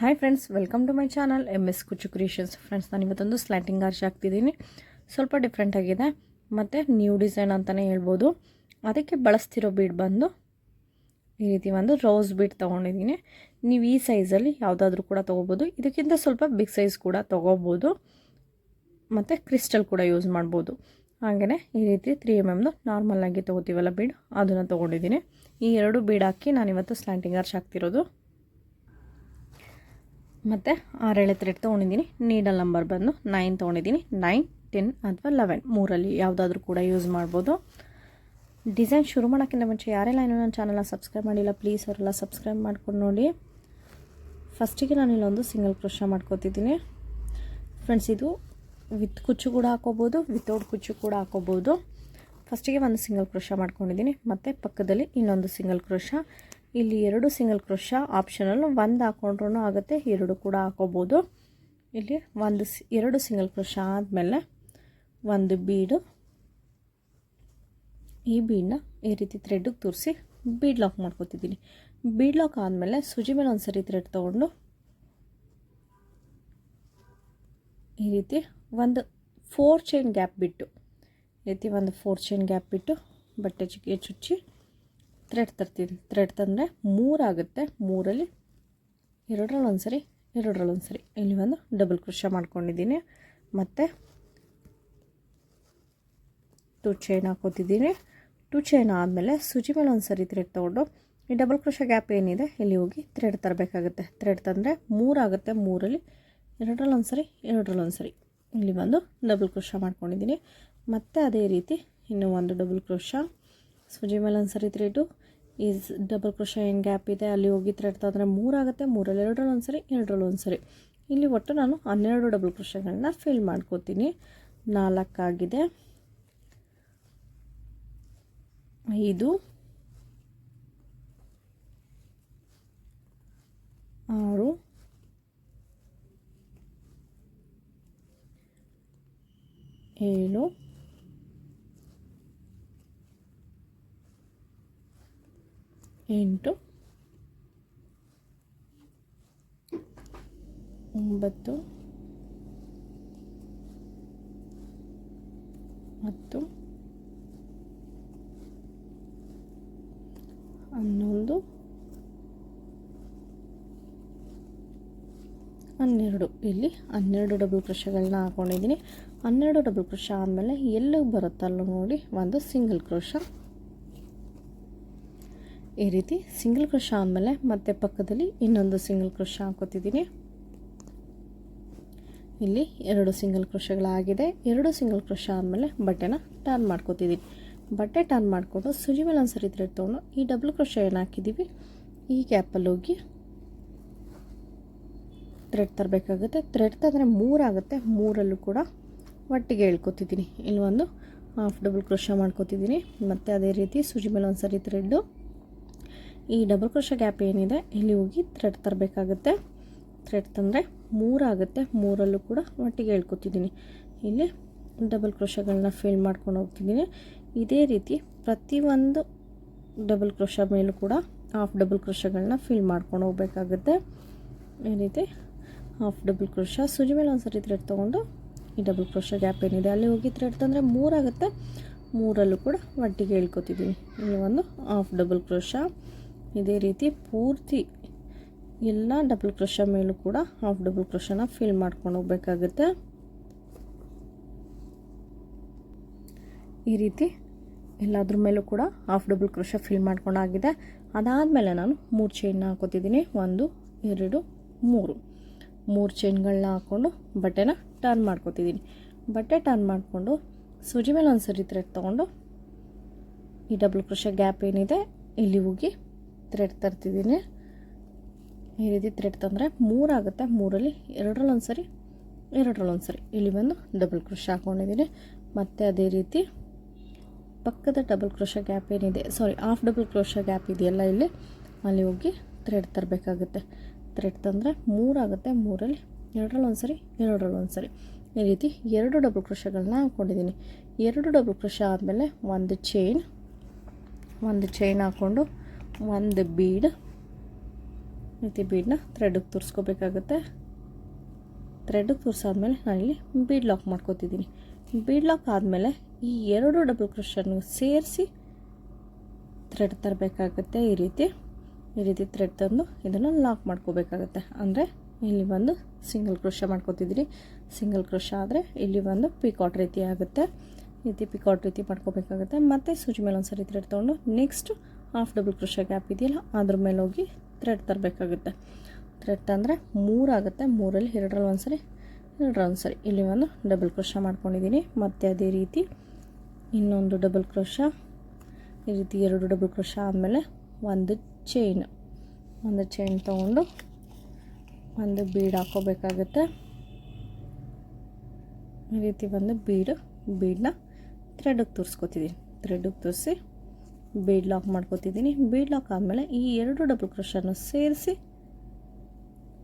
Hi friends, welcome to my channel MS Kuchchu creations. Friends, ನಾನು ಇವತ್ತೊಂದು slanting arch ಹಾಕ್ತಿದ್ದೀನಿ. ಸ್ವಲ್ಪ ಡಿಫ್ರೆಂಟ್ ಆಗಿದೆ ಮತ್ತು ನ್ಯೂ ಡಿಸೈನ್ ಅಂತಲೇ ಹೇಳ್ಬೋದು. ಅದಕ್ಕೆ ಬಳಸ್ತಿರೋ ಬೀಡ್ ಬಂದು ಈ ರೀತಿ ಒಂದು ರೋಸ್ ಬೀಡ್ ತೊಗೊಂಡಿದ್ದೀನಿ. ನೀವು ಈ ಸೈಜಲ್ಲಿ ಯಾವುದಾದ್ರೂ ಕೂಡ ತೊಗೋಬೋದು. ಇದಕ್ಕಿಂತ ಸ್ವಲ್ಪ ಬಿಗ್ ಸೈಜ್ ಕೂಡ ತೊಗೋಬೋದು ಮತ್ತು ಕ್ರಿಸ್ಟಲ್ ಕೂಡ ಯೂಸ್ ಮಾಡ್ಬೋದು. ಹಾಗೆಯೇ ಈ ರೀತಿ 3mm ನಾರ್ಮಲಾಗಿ ತೊಗೋತೀವಲ್ಲ ಬೀಡ್, ಅದನ್ನು ತೊಗೊಂಡಿದ್ದೀನಿ. ಈ ಎರಡು ಬೀಡ್ ಹಾಕಿ ನಾನಿವತ್ತು ಸ್ಲ್ಯಾಂಟಿಂಗ್ ಆರ್ಚ್ ಹಾಕ್ತಿರೋದು. ಮತ್ತು 6 ಥ್ರೆಡ್ ತೊಗೊಂಡಿದ್ದೀನಿ. ನೀಡಲ್ ನಂಬರ್ ಬಂದು 9 ತೊಗೊಂಡಿದ್ದೀನಿ. 9, 10 ಅಥವಾ 11 ಮೂರಲ್ಲಿ ಯಾವುದಾದ್ರೂ ಕೂಡ ಯೂಸ್ ಮಾಡ್ಬೋದು. ಡಿಸೈನ್ ಶುರು ಮಾಡೋಕ್ಕಿಂತ ಮುಂಚೆ ಯಾರೆಲ್ಲ ಇನ್ನೂ ನನ್ನ ಚಾನಲ್ನ ಸಬ್ಸ್ಕ್ರೈಬ್ ಮಾಡಿಲ್ಲ, ಪ್ಲೀಸ್ ಅವರೆಲ್ಲ ಸಬ್ಸ್ಕ್ರೈಬ್ ಮಾಡ್ಕೊಂಡು ನೋಡಿ. ಫಸ್ಟಿಗೆ ನಾನು ಇಲ್ಲೊಂದು ಸಿಂಗಲ್ ಕ್ರೋಶಾ ಮಾಡ್ಕೋತಿದ್ದೀನಿ. ಫ್ರೆಂಡ್ಸ್, ಇದು ವಿತ್ ಕುಚ್ಚು ಕೂಡ ಹಾಕೋಬೋದು, ವಿತೌಟ್ ಕುಚ್ಚು ಕೂಡ ಹಾಕೋಬೋದು. ಫಸ್ಟಿಗೆ ಒಂದು ಸಿಂಗಲ್ ಕ್ರೋಶಾ ಮಾಡ್ಕೊಂಡಿದ್ದೀನಿ. ಮತ್ತು ಪಕ್ಕದಲ್ಲಿ ಇನ್ನೊಂದು ಸಿಂಗಲ್ ಕ್ರೋಶಾ. ಇಲ್ಲಿ 2 ಸಿಂಗಲ್ ಕ್ರೋಶಾ ಆಪ್ಷನಲ್, ಒಂದು ಹಾಕೊಂಡ್ರೂ ಆಗುತ್ತೆ, 2 ಕೂಡ ಹಾಕೋಬೋದು. ಇಲ್ಲಿ 2 ಸಿಂಗಲ್ ಕ್ರೋಶಾ ಆದಮೇಲೆ ಒಂದು ಬೀಡು, ಈ ಬೀಡನ್ನ ಈ ರೀತಿ ಥ್ರೆಡ್ಗೆ ತೋರಿಸಿ ಬೀಡ್ ಲಾಕ್ ಮಾಡ್ಕೊತಿದ್ದೀನಿ. ಬೀಡ್ ಲಾಕ್ ಆದಮೇಲೆ ಸುಜಿ ಮೇಲೆ ಒಂದು ಸರಿ ಥ್ರೆಡ್ ತೊಗೊಂಡು ಈ ರೀತಿ ಒಂದು 4 ಚೈನ್ ಗ್ಯಾಪ್ ಬಿಟ್ಟು, ಈ ರೀತಿ ಒಂದು 4 ಚೈನ್ ಗ್ಯಾಪ್ ಬಿಟ್ಟು ಬಟ್ಟೆಗೆ ಚುಚ್ಚಿ ಥ್ರೆಡ್ ತರ್ತೀನಿ. ಥ್ರೆಡ್ ತಂದರೆ 3 ಆಗುತ್ತೆ. 3ಅಲ್ಲಿ 2ರಲ್ಲಿ ಒಂದು ಸರಿ, 2ರಲ್ಲಿ ಒಂದು ಸರಿ ಇಲ್ಲಿ ಒಂದು ಡಬಲ್ ಕ್ರೋಶಾ ಮಾಡ್ಕೊಂಡಿದ್ದೀನಿ. ಮತ್ತು 2 ಚೈನ್ ಹಾಕೋತಿದ್ದೀನಿ. 2 ಚೈನ್ ಆದಮೇಲೆ ಸುಜಿ ಮೇಲೆ ಒಂದು ಸರಿ ಥ್ರೆಡ್ ತೊಗೊಂಡು ಈ ಡಬಲ್ ಕ್ರೋಶಾ ಗ್ಯಾಪ್ ಏನಿದೆ ಇಲ್ಲಿ ಹೋಗಿ ಥ್ರೆಡ್ ತರಬೇಕಾಗುತ್ತೆ. ಥ್ರೆಡ್ ತಂದರೆ 3 ಆಗುತ್ತೆ. 3ಅಲ್ಲಿ 2ರಲ್ಲಿ ಒಂದು ಸರಿ, 2ರಲ್ಲಿ ಒಂದು ಸರಿ ಇಲ್ಲಿ ಒಂದು ಡಬಲ್ ಕ್ರೋಶಾ ಮಾಡ್ಕೊಂಡಿದ್ದೀನಿ. ಮತ್ತು ಅದೇ ರೀತಿ ಇನ್ನೂ ಒಂದು ಡಬಲ್ ಕ್ರೋಶಾ, ಸುಜಿ ಮೇಲೆ ಒಂದು ಸರಿ ಥ್ರೆಡು, ಈ ಡಬಲ್ ಕ್ರೋಶಾ ಏನು ಗ್ಯಾಪ್ ಇದೆ ಅಲ್ಲಿ ಹೋಗಿ ಥ್ರೆಡ್ ತಂದರೆ 3 ಆಗುತ್ತೆ. 3ಅಲ್ಲಿ 2ರಲ್ಲಿ ಒಂದು ಸರಿ, 2ರಲ್ಲಿ ಒಂದು ಸರಿ ಇಲ್ಲಿ ಒಟ್ಟು ನಾನು 12 ಡಬಲ್ ಕ್ರೋಶಾಗಳನ್ನ ಫಿಲ್ ಮಾಡ್ಕೋತೀನಿ. 4 ಆಗಿದೆ. 5, 6, 7, 8, 9, 10, 11, 12 ಇಲ್ಲಿ 12 ಡಬಲ್ ಕ್ರೋಶಾಗಳನ್ನ ಹಾಕೊಂಡಿದ್ದೀನಿ. 12 ಡಬಲ್ ಕ್ರೋಶಾ ಆದಮೇಲೆ ಎಲ್ಲಿಗೆ ಬರುತ್ತಲ್ಲ ನೋಡಿ ಒಂದು ಸಿಂಗಲ್ ಕ್ರೋಶಾ, ಈ ರೀತಿ ಸಿಂಗಲ್ ಕ್ರೋಶಾ ಆದಮೇಲೆ ಮತ್ತೆ ಪಕ್ಕದಲ್ಲಿ ಇನ್ನೊಂದು ಸಿಂಗಲ್ ಕ್ರೋಶಾ ಹಾಕೋತಿದ್ದೀನಿ. ಇಲ್ಲಿ 2 ಸಿಂಗಲ್ ಕ್ರೋಶಾಗಳಾಗಿದೆ. 2 ಸಿಂಗಲ್ ಕ್ರೋಶಾ ಆದಮೇಲೆ ಬಟ್ಟೆನ ಟರ್ನ್ ಮಾಡ್ಕೋತಿದ್ದೀನಿ. ಬಟ್ಟೆ ಟರ್ನ್ ಮಾಡಿಕೊಂಡು ಸುಜಿ ಮೇಲೆ ಒಂದು ಸರಿ ಥ್ರೆಡ್ ತೊಗೊಂಡು ಈ ಡಬಲ್ ಕ್ರೋಶಾ ಏನು ಹಾಕಿದ್ದೀವಿ ಈ ಗ್ಯಾಪಲ್ಲಿ ಹೋಗಿ ಥ್ರೆಡ್ ತರಬೇಕಾಗುತ್ತೆ. ಥ್ರೆಡ್ ತಂದರೆ 3 ಆಗುತ್ತೆ. 3ಅಲ್ಲೂ ಕೂಡ ಒಟ್ಟಿಗೆ ಹೇಳ್ಕೊತಿದ್ದೀನಿ. ಇಲ್ಲಿ ಒಂದು ಹಾಫ್ ಡಬಲ್ ಕ್ರೋಶಾ ಮಾಡ್ಕೋತಿದ್ದೀನಿ. ಮತ್ತು ಅದೇ ರೀತಿ ಸುಜಿ ಮೇಲೆ ಒಂದು ಸರಿ ಥ್ರೆಡ್ಡು, ಈ ಡಬಲ್ ಕ್ರೋಶಾ ಗ್ಯಾಪ್ ಏನಿದೆ ಇಲ್ಲಿ ಹೋಗಿ ಥ್ರೆಡ್ ತರಬೇಕಾಗುತ್ತೆ. ಥ್ರೆಡ್ ತಂದರೆ 3 ಆಗುತ್ತೆ. 3ಅಲ್ಲೂ ಕೂಡ ಒಟ್ಟಿಗೆ ಹೇಳ್ಕೊತಿದ್ದೀನಿ. ಇಲ್ಲಿ ಡಬಲ್ ಕ್ರೋಶಾಗಳನ್ನ ಫಿಲ್ ಮಾಡ್ಕೊಂಡು ಹೋಗ್ತಿದ್ದೀನಿ. ಇದೇ ರೀತಿ ಪ್ರತಿಯೊಂದು ಡಬಲ್ ಕ್ರೋಶಾ ಮೇಲೂ ಕೂಡ ಹಾಫ್ ಡಬಲ್ ಕ್ರೋಶಾಗಳನ್ನ ಫಿಲ್ ಮಾಡ್ಕೊಂಡು ಹೋಗಬೇಕಾಗುತ್ತೆ. ಈ ರೀತಿ ಹಾಫ್ ಡಬಲ್ ಕ್ರೋಶಾ, ಸುಜಿ ಮೇಲೆ ಒಂದು ಸರಿ ಥ್ರೆಡ್ ತೊಗೊಂಡು ಈ ಡಬಲ್ ಕ್ರೋಶಾ ಗ್ಯಾಪ್ ಏನಿದೆ ಅಲ್ಲಿ ಹೋಗಿ ಥ್ರೆಡ್ ತಂದರೆ 3 ಆಗುತ್ತೆ. 3ಅಲ್ಲೂ ಕೂಡ ಒಟ್ಟಿಗೆ ಹೇಳ್ಕೊತಿದ್ದೀನಿ. ಇಲ್ಲಿ ಒಂದು ಹಾಫ್ ಡಬಲ್ ಕ್ರೋಶಾ. ಇದೇ ರೀತಿ ಪೂರ್ತಿ ಎಲ್ಲ ಡಬಲ್ ಕ್ರೋಶಾ ಮೇಲೂ ಕೂಡ ಹಾಫ್ ಡಬಲ್ ಕ್ರೋಶಾನ ಫಿಲ್ ಮಾಡ್ಕೊಂಡು ಹೋಗಬೇಕಾಗುತ್ತೆ. ಈ ರೀತಿ ಎಲ್ಲದ್ರ ಮೇಲೂ ಕೂಡ ಹಾಫ್ ಡಬಲ್ ಕ್ರೋಶಾ ಫಿಲ್ ಮಾಡ್ಕೊಂಡಾಗಿದೆ. ಅದಾದಮೇಲೆ ನಾನು 3 ಚೈನ್ನ ಹಾಕೋತಿದ್ದೀನಿ. 1, 2, 3 ಚೈನ್ಗಳನ್ನ ಹಾಕ್ಕೊಂಡು ಬಟ್ಟೆನ ಟರ್ನ್ ಮಾಡ್ಕೋತಿದ್ದೀನಿ. ಬಟ್ಟೆ ಟರ್ನ್ ಮಾಡಿಕೊಂಡು ಸುಜಿ ಮೇಲೆ ಒಂದು ಸರಿ ಥ್ರೆಡ್ ತೊಗೊಂಡು ಈ ಡಬಲ್ ಕ್ರೋಶಾ ಗ್ಯಾಪ್ ಏನಿದೆ ಇಲ್ಲಿ ಹೋಗಿ ಥ್ರೆಡ್ ತರ್ತಿದ್ದೀನಿ. ಈ ರೀತಿ ಥ್ರೆಡ್ ತಂದರೆ 3 ಆಗುತ್ತೆ. 3ಅಲ್ಲಿ 2ರಲ್ಲಿ ಒಂದು ಸರಿ, 2ರಲ್ಲಿ ಒಂದು ಸರಿ ಇಲ್ಲಿ ಬಂದು ಡಬಲ್ ಕ್ರೋಶಾ ಹಾಕ್ಕೊಂಡಿದ್ದೀನಿ. ಮತ್ತು ಅದೇ ರೀತಿ ಪಕ್ಕದ ಡಬಲ್ ಕ್ರೋಶಾ ಗ್ಯಾಪ್ ಏನಿದೆ, ಹಾಫ್ ಡಬಲ್ ಕ್ರೋಶಾ ಗ್ಯಾಪ್ ಇದೆಯಲ್ಲ ಇಲ್ಲಿ ಅಲ್ಲಿ ಹೋಗಿ ಥ್ರೆಡ್ ತರಬೇಕಾಗುತ್ತೆ. ಥ್ರೆಡ್ ತಂದರೆ 3 ಆಗುತ್ತೆ. 3ಅಲ್ಲಿ 2ರಲ್ಲಿ ಒಂದು ಸರಿ, 2ರಲ್ಲಿ ಒಂದು ಸರಿ ಈ ರೀತಿ 2 ಡಬಲ್ ಕ್ರೋಶಾಗಳನ್ನ ಹಾಕ್ಕೊಂಡಿದ್ದೀನಿ. 2 ಡಬಲ್ ಕ್ರೋಶಾ ಆದಮೇಲೆ ಒಂದು ಚೈನ್ ಹಾಕ್ಕೊಂಡು ಒಂದು ಬೀಡ್, ರೀತಿ ಬೀಡನ್ನ ಥ್ರೆಡ್ಗೆ ತೋರಿಸ್ಕೋಬೇಕಾಗುತ್ತೆ. ಥ್ರೆಡ್ಗೆ ತೋರಿಸಾದ್ಮೇಲೆ ನಾನಿಲ್ಲಿ ಬೀಡ್ ಲಾಕ್ ಮಾಡ್ಕೋತಿದ್ದೀನಿ. ಬೀಡ್ ಲಾಕ್ ಆದಮೇಲೆ ಈ 2 ಡಬಲ್ ಕ್ರೋಶನ್ನು ಸೇರಿಸಿ ಥ್ರೆಡ್ ತರಬೇಕಾಗುತ್ತೆ. ಈ ರೀತಿ ಥ್ರೆಡ್ ತಂದು ಇದನ್ನು ಲಾಕ್ ಮಾಡ್ಕೋಬೇಕಾಗುತ್ತೆ. ಅಂದರೆ ಇಲ್ಲಿ ಒಂದು ಸಿಂಗಲ್ ಕ್ರೋಶ ಮಾಡ್ಕೋತಿದ್ದೀನಿ. ಸಿಂಗಲ್ ಕ್ರೋಶ ಆದರೆ ಇಲ್ಲಿ ಒಂದು ಪಿಕಾಟ್ ರೀತಿ ಆಗುತ್ತೆ. ಪಿಕಾಟ್ ರೀತಿ ಮಾಡ್ಕೋಬೇಕಾಗುತ್ತೆ. ಮತ್ತು ಸೂಜಿ ಮೇಲೆ ಒಂದು ಸರಿ ಥ್ರೆಡ್ ತೊಗೊಂಡು next half double crochet gap ಇದೆಯಲ್ಲ ಅದ್ರ ಮೇಲೆ ಹೋಗಿ ಥ್ರೆಡ್ ತರಬೇಕಾಗುತ್ತೆ. ಥ್ರೆಡ್ ತಂದರೆ 3 ಆಗುತ್ತೆ. 3ರಲ್ಲಿ 2ರಲ್ಲಿ ಒಂದು ಸರಿ ಇಲ್ಲಿ ಒಂದು ಡಬಲ್ ಕ್ರೋಶ ಮಾಡ್ಕೊಂಡಿದ್ದೀನಿ. ಮತ್ತು ಅದೇ ರೀತಿ ಇನ್ನೊಂದು ಡಬಲ್ ಕ್ರೋಶ, ಈ ರೀತಿ 2 ಡಬಲ್ ಕ್ರೋಶ ಆದಮೇಲೆ ಒಂದು ಚೈನ್ ತೊಗೊಂಡು ಒಂದು ಬೀಡ್ ಹಾಕೋಬೇಕಾಗುತ್ತೆ. ಈ ರೀತಿ ಒಂದು ಬೀಡನ್ನ ಥ್ರೆಡ್ಗೆ ತೋರಿಸ್ಕೊತಿದ್ದೀನಿ. ಥ್ರೆಡ್ಗೆ ತೋರಿಸಿ ಬೀಡ್ ಲಾಕ್ ಮಾಡ್ಕೋತಿದ್ದೀನಿ. ಬೀಡ್ ಲಾಕ್ ಆದಮೇಲೆ ಈ 2 ಡಬಲ್ ಕ್ರೋಶನ್ನು ಸೇರಿಸಿ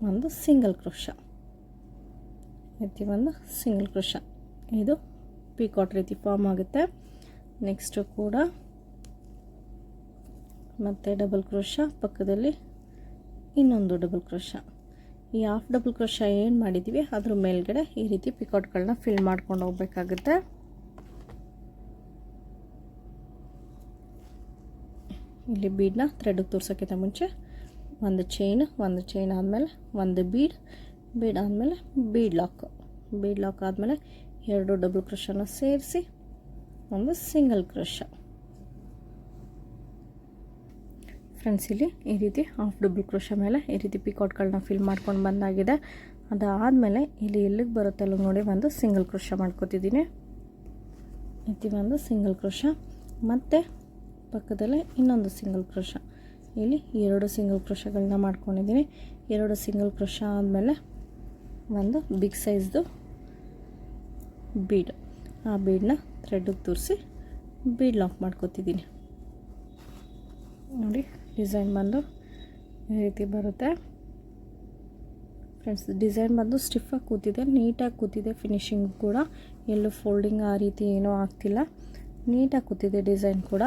ಒಂದು ಸಿಂಗಲ್ ಕ್ರೋಶ, ಒಂದು ಸಿಂಗಲ್ ಕ್ರೋಶ. ಇದು ಪಿಕಾಟ್ ರೀತಿ ಫಾರ್ಮ್ ಆಗುತ್ತೆ. ನೆಕ್ಸ್ಟು ಕೂಡ ಮತ್ತು ಡಬಲ್ ಕ್ರೋಶ, ಪಕ್ಕದಲ್ಲಿ ಇನ್ನೊಂದು ಡಬಲ್ ಕ್ರೋಶ. ಈ ಹಾಫ್ ಡಬಲ್ ಕ್ರೋಶ ಏನು ಮಾಡಿದ್ದೀವಿ ಅದ್ರ ಮೇಲ್ಗಡೆ ಈ ರೀತಿ ಪಿಕಾಟ್ಗಳನ್ನ ಫಿಲ್ ಮಾಡ್ಕೊಂಡು ಹೋಗಬೇಕಾಗುತ್ತೆ. ಇಲ್ಲಿ ಬೀಡನ್ನ ಥ್ರೆಡ್ಗೆ ತೋರ್ಸೋಕ್ಕಿಂತ ಮುಂಚೆ ಒಂದು ಚೈನ್ ಆದಮೇಲೆ ಒಂದು ಬೀಡ್ ಆದಮೇಲೆ ಬೀಡ್ ಲಾಕ್ ಆದಮೇಲೆ 2 ಡಬಲ್ ಕ್ರೋಶನ ಸೇರಿಸಿ ಒಂದು ಸಿಂಗಲ್ ಕ್ರೋಶ. ಫ್ರೆಂಡ್ಸ್, ಇಲ್ಲಿ ಈ ರೀತಿ ಹಾಫ್ ಡಬಲ್ ಕ್ರೋಶ ಮೇಲೆ ಈ ರೀತಿ ಪಿಕಾಟ್ಗಳನ್ನ ಫಿಲ್ ಮಾಡ್ಕೊಂಡು ಬಂದಾಗಿದೆ. ಅದಾದಮೇಲೆ ಇಲ್ಲಿ ಎಲ್ಲಿಗೆ ಬರುತ್ತಲ್ಲ ನೋಡಿ ಒಂದು ಸಿಂಗಲ್ ಕ್ರೋಶ ಮಾಡ್ಕೋತಿದ್ದೀನಿ. ಒಂದು ಸಿಂಗಲ್ ಕ್ರೋಶ ಮತ್ತು ಪಕ್ಕದಲ್ಲೇ ಇನ್ನೊಂದು ಸಿಂಗಲ್ ಕ್ರೋಶ. ಇಲ್ಲಿ 2 ಸಿಂಗಲ್ ಕ್ರೋಶಗಳನ್ನ ಮಾಡ್ಕೊಂಡಿದ್ದೀನಿ. 2 ಸಿಂಗಲ್ ಕ್ರೋಶ ಆದಮೇಲೆ ಒಂದು ಬಿಗ್ ಸೈಜ್ದು ಬೀಡ್, ಆ ಬೀಡನ್ನ ಥ್ರೆಡ್ಗೆ ತೋರಿಸಿ ಬೀಡ್ ಲಾಕ್ ಮಾಡ್ಕೋತಿದ್ದೀನಿ. ನೋಡಿ, ಡಿಸೈನ್ ಬಂದು ಈ ರೀತಿ ಬರುತ್ತೆ. ಫ್ರೆಂಡ್ಸ್, ಡಿಸೈನ್ ಬಂದು ಸ್ಟಿಫಾಗಿ ಕೂತಿದೆ, ನೀಟಾಗಿ ಕೂತಿದೆ. ಫಿನಿಶಿಂಗ್ ಕೂಡ ಎಲ್ಲೂ ಫೋಲ್ಡಿಂಗ್ ಆ ರೀತಿ ಏನೂ ಆಗ್ತಿಲ್ಲ, ನೀಟಾಗಿ ಕೂತಿದೆ ಡಿಸೈನ್ ಕೂಡ.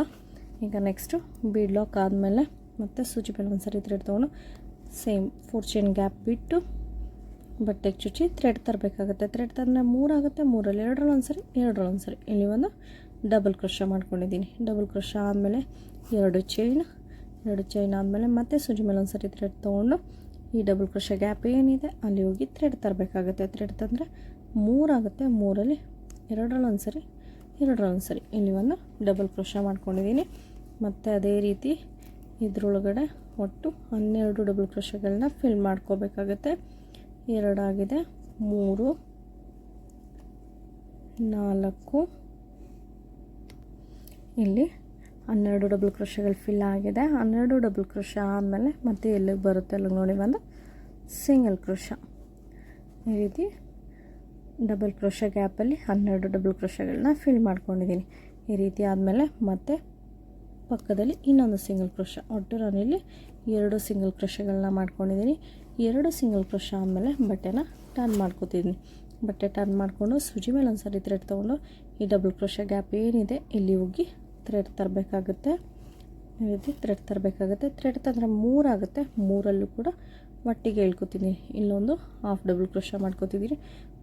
ಈಗ ನೆಕ್ಸ್ಟು ಬೀಡ್ ಲಾಕ್ ಆದಮೇಲೆ ಮತ್ತು ಸೂಜಿ ಮೇಲೆ ಒಂದು ಸರಿ ಥ್ರೆಡ್ ತೊಗೊಂಡು ಸೇಮ್ 4 ಚೈನ್ ಗ್ಯಾಪ್ ಬಿಟ್ಟು ಬಟ್ಟೆಗೆ ಚುಚ್ಚಿ ಥ್ರೆಡ್ ತರಬೇಕಾಗುತ್ತೆ. ಥ್ರೆಡ್ ತಂದರೆ 3 ಆಗುತ್ತೆ. 3ರಲ್ಲಿ 2ರಲ್ಲಿ ಒಂದು ಸರಿ ಇಲ್ಲಿ ಒಂದು ಡಬಲ್ ಕ್ರೋಶ ಮಾಡ್ಕೊಂಡಿದ್ದೀನಿ. ಡಬಲ್ ಕ್ರೋಶ ಆದಮೇಲೆ 2 ಚೈನ್ ಆದಮೇಲೆ ಮತ್ತೆ ಸೂಜಿ ಮೇಲೆ ಒಂದು ಸರಿ ಥ್ರೆಡ್ ತೊಗೊಂಡು ಈ ಡಬಲ್ ಕ್ರೋಶ ಗ್ಯಾಪ್ ಏನಿದೆ ಅಲ್ಲಿ ಹೋಗಿ ಥ್ರೆಡ್ ತರಬೇಕಾಗುತ್ತೆ. ಥ್ರೆಡ್ ತಂದರೆ 3 ಆಗುತ್ತೆ. 3ರಲ್ಲಿ 2ರಲ್ಲಿ ಒಂದು ಸರಿ ಇಲ್ಲಿ ಒಂದು ಡಬಲ್ ಕ್ರೋಶ ಮಾಡ್ಕೊಂಡಿದ್ದೀನಿ. ಮತ್ತು ಅದೇ ರೀತಿ ಇದರೊಳಗಡೆ ಒಟ್ಟು 12 ಡಬಲ್ ಕ್ರೋಶಗಳನ್ನ ಫಿಲ್ ಮಾಡ್ಕೋಬೇಕಾಗುತ್ತೆ. 2 ಆಗಿದೆ, 3, 4, ಇಲ್ಲಿ 12 ಡಬಲ್ ಕ್ರೋಶಗಳು ಫಿಲ್ ಆಗಿದೆ. 12 ಡಬಲ್ ಕ್ರೋಶ ಆದಮೇಲೆ ಮತ್ತೆ ಎಲ್ಲಿಗೆ ಬರುತ್ತೆ ಅಲ್ಲಿಗೆ ನೋಡಿ ಒಂದು ಸಿಂಗಲ್ ಕ್ರೋಶ. ಈ ರೀತಿ ಡಬಲ್ ಕ್ರೋಶ ಗ್ಯಾಪಲ್ಲಿ 12 ಡಬಲ್ ಕ್ರೋಶಗಳನ್ನ ಫಿಲ್ ಮಾಡ್ಕೊಂಡಿದ್ದೀನಿ. ಈ ರೀತಿ ಆದಮೇಲೆ ಮತ್ತೆ ಪಕ್ಕದಲ್ಲಿ ಇನ್ನೊಂದು ಸಿಂಗಲ್ ಕ್ರೋಶ. ಒಟ್ಟು ನಾನಿಲ್ಲಿ 2 ಸಿಂಗಲ್ ಕ್ರೋಶಗಳನ್ನ ಮಾಡ್ಕೊಂಡಿದ್ದೀನಿ. 2 ಸಿಂಗಲ್ ಕ್ರೋಶ ಆದಮೇಲೆ ಬಟ್ಟೆನ ಟರ್ನ್ ಮಾಡ್ಕೋತಿದ್ದೀನಿ. ಬಟ್ಟೆ ಟರ್ನ್ ಮಾಡಿಕೊಂಡು ಸೂಜಿ ಮೇಲೆ ಒಂದು ಸರಿ ಥ್ರೆಡ್ ತೊಗೊಂಡು ಈ ಡಬಲ್ ಕ್ರೋಶ ಗ್ಯಾಪ್ ಏನಿದೆ ಇಲ್ಲಿ ಹೋಗಿ ಥ್ರೆಡ್ ತರಬೇಕಾಗುತ್ತೆ. ಈ ರೀತಿ ಥ್ರೆಡ್ ತರಬೇಕಾಗುತ್ತೆ. ಥ್ರೆಡ್ ತಂದರೆ 3 ಆಗುತ್ತೆ. 3ರಲ್ಲೂ ಕೂಡ ಒಟ್ಟಿಗೆ ಹೇಳ್ಕೊತೀನಿ. ಇಲ್ಲೊಂದು ಹಾಫ್ ಡಬಲ್ ಕ್ರೋಶ ಮಾಡ್ಕೋತಿದ್ದೀನಿ.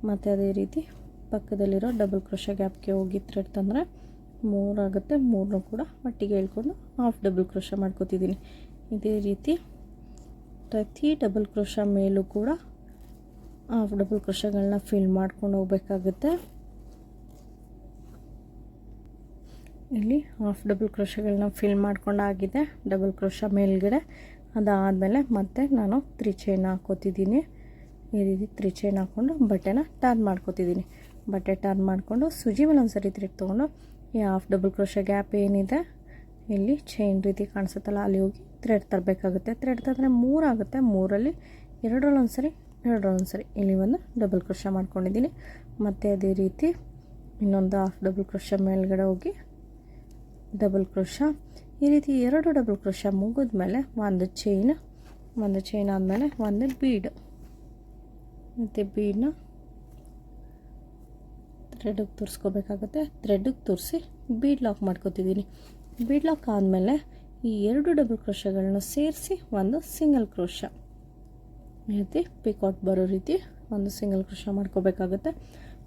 ಮತ್ತು ಅದೇ ರೀತಿ ಪಕ್ಕದಲ್ಲಿರೋ ಡಬಲ್ ಕ್ರೋಶ ಗ್ಯಾಪ್ಗೆ ಹೋಗಿ ಥ್ರೆಡ್ ತಂದರೆ 3 ಆಗುತ್ತೆ. 3ನೂ ಕೂಡ ಒಟ್ಟಿಗೆ ಹೇಳ್ಕೊಂಡು ಹಾಫ್ ಡಬಲ್ ಕ್ರೋಶ ಮಾಡ್ಕೋತಿದ್ದೀನಿ. ಇದೇ ರೀತಿ ಪ್ರತಿ ಡಬಲ್ ಕ್ರೋಶ ಮೇಲೂ ಕೂಡ ಹಾಫ್ ಡಬಲ್ ಕ್ರೋಶಗಳನ್ನ ಫಿಲ್ ಮಾಡ್ಕೊಂಡು ಹೋಗಬೇಕಾಗುತ್ತೆ. ಇಲ್ಲಿ ಹಾಫ್ ಡಬಲ್ ಕ್ರೋಶಗಳನ್ನ ಫಿಲ್ ಮಾಡ್ಕೊಂಡಾಗಿದೆ ಡಬಲ್ ಕ್ರೋಶ ಮೇಲ್ಗಡೆ. ಅದಾದಮೇಲೆ ಮತ್ತೆ ನಾನು 3 ಚೈನ್ ಹಾಕೋತಿದ್ದೀನಿ. ಈ ರೀತಿ 3 ಚೈನ್ ಹಾಕ್ಕೊಂಡು ಬಟ್ಟೆನ ಟರ್ನ್ ಮಾಡ್ಕೋತಿದ್ದೀನಿ. ಬಟ್ಟೆ ಟರ್ನ್ ಮಾಡಿಕೊಂಡು ಸೂಜಿ ಮೇಲೆ ಒಂದು ಸರಿ ಥ್ರೆಡ್ ತೊಗೊಂಡು ಈ ಹಾಫ್ ಡಬಲ್ ಕ್ರೋಶ ಗ್ಯಾಪ್ ಏನಿದೆ ಇಲ್ಲಿ ಚೈನ್ ರೀತಿ ಕಾಣಿಸುತ್ತಲ್ಲ ಅಲ್ಲಿ ಹೋಗಿ ಥ್ರೆಡ್ ತರಬೇಕಾಗುತ್ತೆ. ಥ್ರೆಡ್ ತಂದರೆ 3 ಆಗುತ್ತೆ. 3ರಲ್ಲಿ 2ರಲ್ಲಿ ಒಂದು ಸರಿ ಇಲ್ಲಿ ಒಂದು ಡಬಲ್ ಕ್ರೋಶ ಮಾಡ್ಕೊಂಡಿದ್ದೀನಿ. ಮತ್ತು ಅದೇ ರೀತಿ ಇನ್ನೊಂದು ಹಾಫ್ ಡಬಲ್ ಕ್ರೋಶ ಮೇಲ್ಗಡೆ ಹೋಗಿ ಡಬಲ್ ಕ್ರೋಶ. ಈ ರೀತಿ 2 ಡಬಲ್ ಕ್ರೋಶ ಮುಗಿದ್ಮೇಲೆ ಒಂದು ಚೈನ್ ಆದಮೇಲೆ ಒಂದು ಬೀಡ್, ಮತ್ತು ಬೀಡನ್ನ ಥ್ರೆಡ್ಗೆ ತೋರಿಸ್ಕೋಬೇಕಾಗುತ್ತೆ. ಥ್ರೆಡ್ಗೆ ತೋರಿಸಿ ಬೀಡ್ ಲಾಕ್ ಮಾಡ್ಕೋತಿದ್ದೀನಿ. ಬೀಡ್ ಲಾಕ್ ಆದಮೇಲೆ ಈ 2 ಡಬಲ್ ಕ್ರೋಶಗಳನ್ನ ಸೇರಿಸಿ ಒಂದು ಸಿಂಗಲ್ ಕ್ರೋಶ. ಈ ರೀತಿ ಪಿಕಾಟ್ ಬರೋ ರೀತಿ ಒಂದು ಸಿಂಗಲ್ ಕ್ರೋಶ ಮಾಡ್ಕೋಬೇಕಾಗುತ್ತೆ.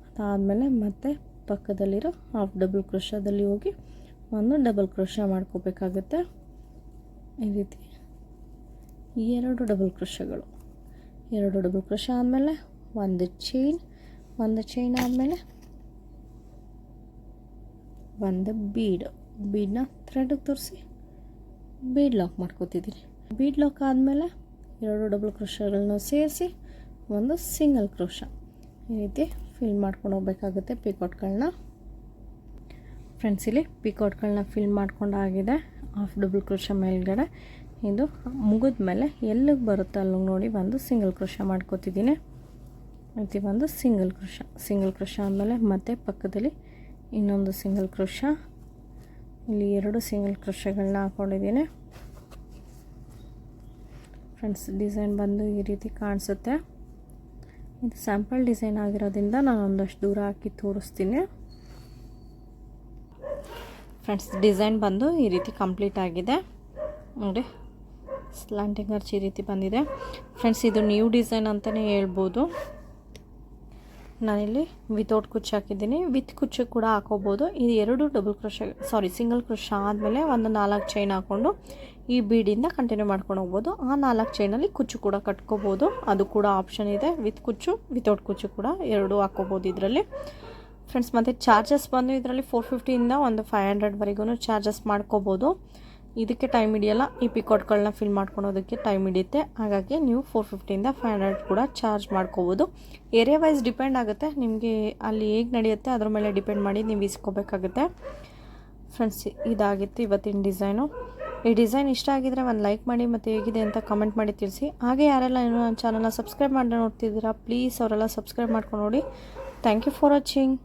ಅದಾದಮೇಲೆ ಮತ್ತೆ ಪಕ್ಕದಲ್ಲಿರೋ ಹಾಫ್ ಡಬಲ್ ಕ್ರೋಶದಲ್ಲಿ ಹೋಗಿ ಒಂದು ಡಬಲ್ ಕ್ರೋಶ ಮಾಡ್ಕೋಬೇಕಾಗುತ್ತೆ. ಈ ರೀತಿ 2 ಡಬಲ್ ಕ್ರೋಶಗಳು, 2 ಡಬಲ್ ಕ್ರೋಶ ಆದಮೇಲೆ ಒಂದು ಚೈನ್ ಆದಮೇಲೆ ಒಂದು ಬೀಡನ್ನ ಥ್ರೆಡ್ಗೆ ತೋರಿಸಿ ಬೀಡ್ ಲಾಕ್ ಮಾಡ್ಕೋತಿದ್ದೀನಿ. ಬೀಡ್ ಲಾಕ್ ಆದಮೇಲೆ 2 ಡಬಲ್ ಕ್ರೋಶಗಳನ್ನ ಸೇರಿಸಿ ಒಂದು ಸಿಂಗಲ್ ಕ್ರೋಶ ಈ ರೀತಿ ಫಿಲ್ ಮಾಡ್ಕೊಂಡು ಹೋಗ್ಬೇಕಾಗುತ್ತೆ ಪಿಕಾಟ್ಗಳನ್ನ. ಫ್ರೆಂಡ್ಸ್, ಇಲ್ಲಿ ಪಿಕಾಟ್ಗಳನ್ನ ಫಿಲ್ ಮಾಡ್ಕೊಂಡಾಗಿದೆ. ಹಾಫ್ ಡಬಲ್ ಕ್ರೋಶ ಮೇಲ್ಗಡೆ ಇದು ಮುಗಿದ ಮೇಲೆ ಎಲ್ಲಿಗೆ ಬರುತ್ತೆ ಅಲ್ಲಿಗೆ ನೋಡಿ ಒಂದು ಸಿಂಗಲ್ ಕ್ರೋಶ ಮಾಡ್ಕೋತಿದ್ದೀನಿ. ರೀತಿ ಒಂದು ಸಿಂಗಲ್ ಕ್ರೋಶ ಆದಮೇಲೆ ಮತ್ತೆ ಪಕ್ಕದಲ್ಲಿ ಇನ್ನೊಂದು ಸಿಂಗಲ್ ಕ್ರೋಶ, ಇಲ್ಲಿ 2 ಸಿಂಗಲ್ ಕ್ರೋಶಗಳನ್ನ ಹಾಕ್ಕೊಂಡಿದ್ದೀನಿ. ಫ್ರೆಂಡ್ಸ್, ಡಿಸೈನ್ ಬಂದು ಈ ರೀತಿ ಕಾಣಿಸುತ್ತೆ. ಇದು ಸ್ಯಾಂಪಲ್ ಡಿಸೈನ್ ಆಗಿರೋದ್ರಿಂದ ನಾನು ಒಂದಷ್ಟು ದೂರ ಹಾಕಿ ತೋರಿಸ್ತೀನಿ. ಫ್ರೆಂಡ್ಸ್, ಡಿಸೈನ್ ಬಂದು ಈ ರೀತಿ ಕಂಪ್ಲೀಟ್ ಆಗಿದೆ ನೋಡಿ. ಸ್ಲಾಂಟಿಂಗ್ ಆರ್ಚ್ ಈ ರೀತಿ ಬಂದಿದೆ. ಫ್ರೆಂಡ್ಸ್, ಇದು ನ್ಯೂ ಡಿಸೈನ್ ಅಂತಲೇ ಹೇಳ್ಬೋದು. ನಾನಿಲ್ಲಿ ವಿತೌಟ್ ಕುಚ್ಚು ಹಾಕಿದ್ದೀನಿ, ವಿತ್ ಕುಚ್ಚು ಕೂಡ ಹಾಕೋಬೋದು. ಇದು 2 ಸಿಂಗಲ್ ಕ್ರೋಶ ಆದಮೇಲೆ ಒಂದು 4 ಚೈನ್ ಹಾಕ್ಕೊಂಡು ಈ ಬೀಡಿಂದ ಕಂಟಿನ್ಯೂ ಮಾಡ್ಕೊಂಡು ಹೋಗ್ಬೋದು. ಆ 4 ಚೈನಲ್ಲಿ ಕುಚ್ಚು ಕೂಡ ಕಟ್ಕೋಬೋದು, ಅದು ಕೂಡ ಆಪ್ಷನ್ ಇದೆ. ವಿತ್ ಕುಚ್ಚು ವಿತೌಟ್ ಕುಚ್ಚು ಕೂಡ 2 ಹಾಕ್ಕೋಬೋದು ಇದರಲ್ಲಿ. ಫ್ರೆಂಡ್ಸ್, ಮತ್ತು ಚಾರ್ಜಸ್ ಬಂದು ಇದರಲ್ಲಿ 450ಇಂದ ಒಂದು 500ವರೆಗೂ ಚಾರ್ಜಸ್ ಮಾಡ್ಕೋಬೋದು. ಇದಕ್ಕೆ ಟೈಮ್ ಹಿಡಿಯಲ್ಲ, ಈ ಪಿಕಾಟ್ಗಳನ್ನ ಫಿಲ್ ಮಾಡ್ಕೊಳೋದಕ್ಕೆ ಟೈಮ್ ಹಿಡಿಯುತ್ತೆ. ಹಾಗಾಗಿ ನೀವು 450ಇಂದ 500 ಕೂಡ ಚಾರ್ಜ್ ಮಾಡ್ಕೋಬೋದು. ಏರಿಯಾ ವೈಸ್ ಡಿಪೆಂಡ್ ಆಗುತ್ತೆ, ನಿಮಗೆ ಅಲ್ಲಿ ಹೇಗೆ ನಡೆಯುತ್ತೆ ಅದ್ರ ಮೇಲೆ ಡಿಪೆಂಡ್ ಮಾಡಿ ನೀವು ಇಸ್ಕೋಬೇಕಾಗುತ್ತೆ. ಫ್ರೆಂಡ್ಸ್, ಇದಾಗಿತ್ತು ಇವತ್ತಿನ ಡಿಸೈನು. ಈ ಡಿಸೈನ್ ಇಷ್ಟ ಆಗಿದ್ರೆ ಒಂದು ಲೈಕ್ ಮಾಡಿ ಮತ್ತು ಹೇಗಿದೆ ಅಂತ ಕಮೆಂಟ್ ಮಾಡಿ ತಿಳಿಸಿ. ಹಾಗೆ ಯಾರೆಲ್ಲ ಇನ್ನೂ ನನ್ನ ಚಾನಲ್ನ ಸಬ್ಸ್ಕ್ರೈಬ್ ಮಾಡಿ ನೋಡ್ತಿದ್ದೀರಾ, ಪ್ಲೀಸ್ ಅವರೆಲ್ಲ ಸಬ್ಸ್ಕ್ರೈಬ್ ಮಾಡ್ಕೊಂಡು ನೋಡಿ. Thank you for watching.